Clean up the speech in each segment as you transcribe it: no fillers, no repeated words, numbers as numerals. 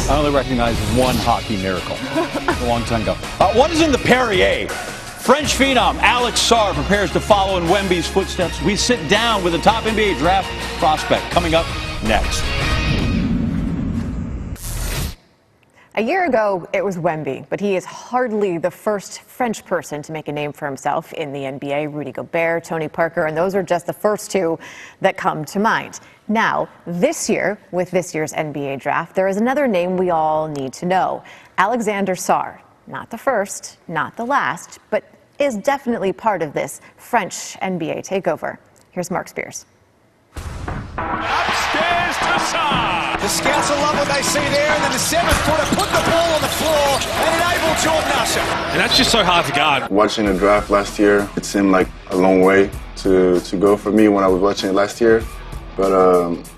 I only recognize one hockey miracle a long time ago. One is in the Perrier. French phenom Alex Sarr prepares to follow in Wemby's footsteps. We sit down with a top NBA draft prospect coming up next. A year ago, it was Wemby, but he is hardly the first French person to make a name for himself in the NBA. Rudy Gobert, Tony Parker, and those are just the first two that come to mind. Now, this year, with this year's NBA draft, there is another name we all need to know. Alexander Sarr. Not the first, not the last, but is definitely part of this French NBA takeover. Here's Marc Spears. Upstairs to Sarr. The scouts will love what they see there, and then the 7-footer put the ball on the floor and enabled Jordan Usher. And that's just so hard to guard. Watching the draft last year, it seemed like a long way to go for me when I was watching it last year. But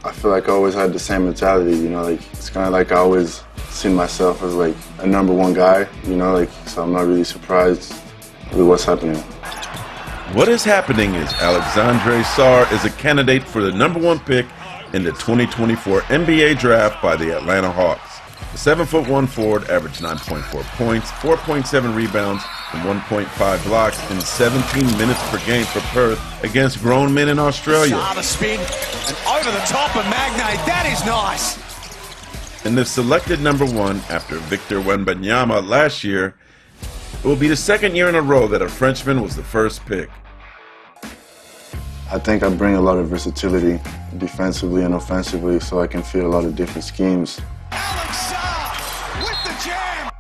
I feel like I always had the same mentality, you know, like it's kind of like I always seen myself as like a number one guy, you know, like so I'm not really surprised with what's happening. What is happening is Alexander Sarr is a candidate for the #1 pick in the 2024 NBA draft by the Atlanta Hawks. The 7'1" forward averaged 9.4 points, 4.7 rebounds, and 1.5 blocks in 17 minutes per game for Perth against grown men in Australia. Sarr the spin and over the top of Magnay. That is nice. And if selected #1 after Victor Wembanyama last year, it will be the second year in a row that a Frenchman was the first pick. I think I bring a lot of versatility defensively and offensively, so I can fit a lot of different schemes. Alex Sarr with the jam.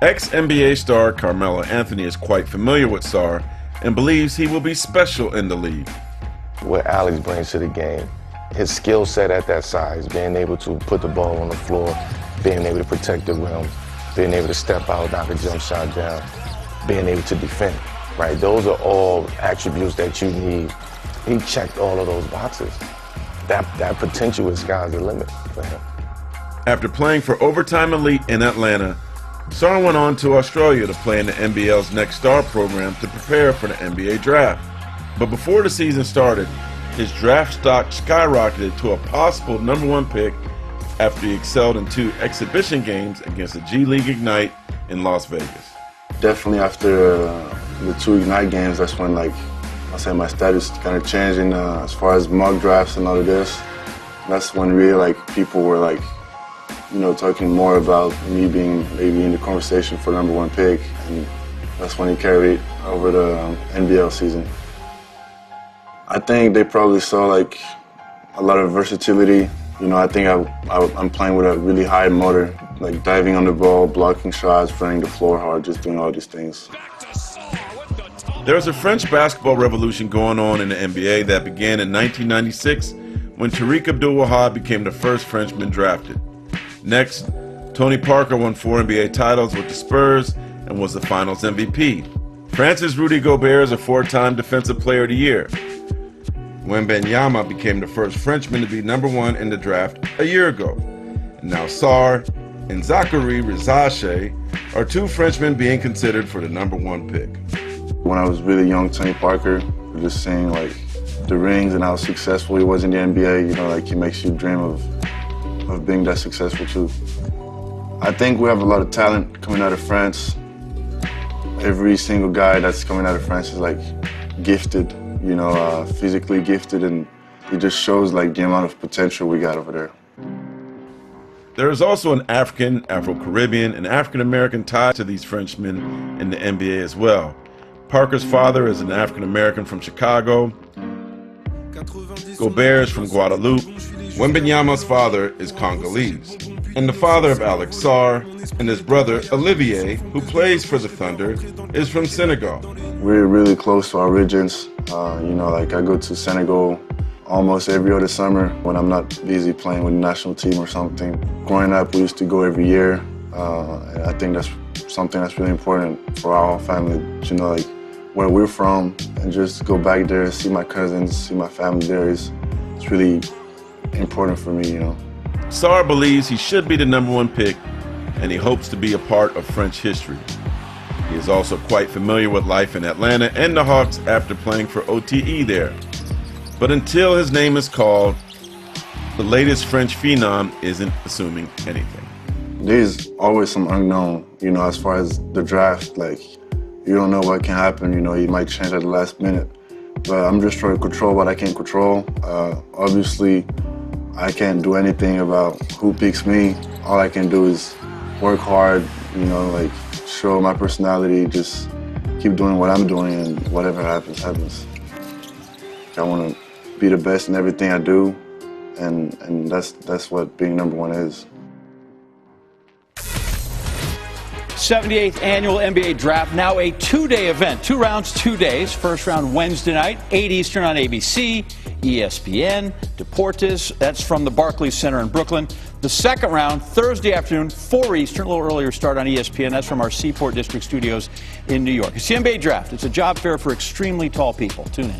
Ex-NBA star Carmelo Anthony is quite familiar with Sarr and believes he will be special in the league. What Alex brings to the game, his skill set at that size, being able to put the ball on the floor, being able to protect the rim, being able to step out, knock a jump shot down, being able to defend, right? Those are all attributes that you need. He checked all of those boxes. That potential is sky's the limit for him. After playing for Overtime Elite in Atlanta, Sarr went on to Australia to play in the NBL's Next Star program to prepare for the NBA draft. But before the season started, his draft stock skyrocketed to a possible #1 pick after he excelled in 2 exhibition games against the G League Ignite in Las Vegas. Definitely after the 2 Ignite games, that's when like I say my status kind of changing as far as mock drafts and all of this. That's when really like people were like, you know, talking more about me being maybe in the conversation for #1 pick, and that's when he carried over the NBL season. I think they probably saw like a lot of versatility. You know, I think I'm playing with a really high motor, like diving on the ball, blocking shots, running the floor hard, just doing all these things. There's a French basketball revolution going on in the NBA that began in 1996 when Tariq Abdul-Wahab became the first Frenchman drafted. Next, Tony Parker won 4 NBA titles with the Spurs and was the Finals MVP. France's Rudy Gobert is a 4-time Defensive Player of the Year. Wembanyama became the first Frenchman to be #1 in the draft a year ago. And now Sarr and Zachary Rizache are 2 Frenchmen being considered for the #1 pick. When I was really young, Tony Parker, just seeing like the rings and how successful he was in the NBA, you know, like he makes you dream of being that successful too. I think we have a lot of talent coming out of France. Every single guy that's coming out of France is like gifted, you know, physically gifted, and it just shows like the amount of potential we got over there. There is also an African, Afro-Caribbean, and African-American tie to these Frenchmen in the NBA as well. Parker's father is an African-American from Chicago. Gobert is from Guadeloupe. Wembanyama's father is Congolese. And the father of Alex Sarr and his brother Olivier, who plays for the Thunder, is from Senegal. We're really close to our origins. You know, like I go to Senegal almost every other summer when I'm not busy playing with the national team or something. Growing up, we used to go every year. And I think that's something that's really important for our whole family, you know, like where we're from, and just go back there, see my cousins, see my family there. It's really important for me, you know. Sarr believes he should be the #1 pick, and he hopes to be a part of French history. He is also quite familiar with life in Atlanta and the Hawks after playing for OTE there. But until his name is called, the latest French phenom isn't assuming anything. there's always some unknown, you know, as far as the draft. Like, you don't know what can happen, you know, you might change at the last minute. But I'm just trying to control what I can control. Obviously, I can't do anything about who picks me. All I can do is work hard, you know, like show my personality, just keep doing what I'm doing, and whatever happens, happens. I want to be the best in everything I do, and that's what being number one is. 78th annual NBA Draft, now a two-day event. 2 rounds, 2 days. First round Wednesday night, 8 Eastern on ABC, ESPN, Deportes. That's from the Barclays Center in Brooklyn. The second round, Thursday afternoon, 4 Eastern, a little earlier start on ESPN. That's from our Seaport District studios in New York. It's the NBA Draft. It's a job fair for extremely tall people. Tune in.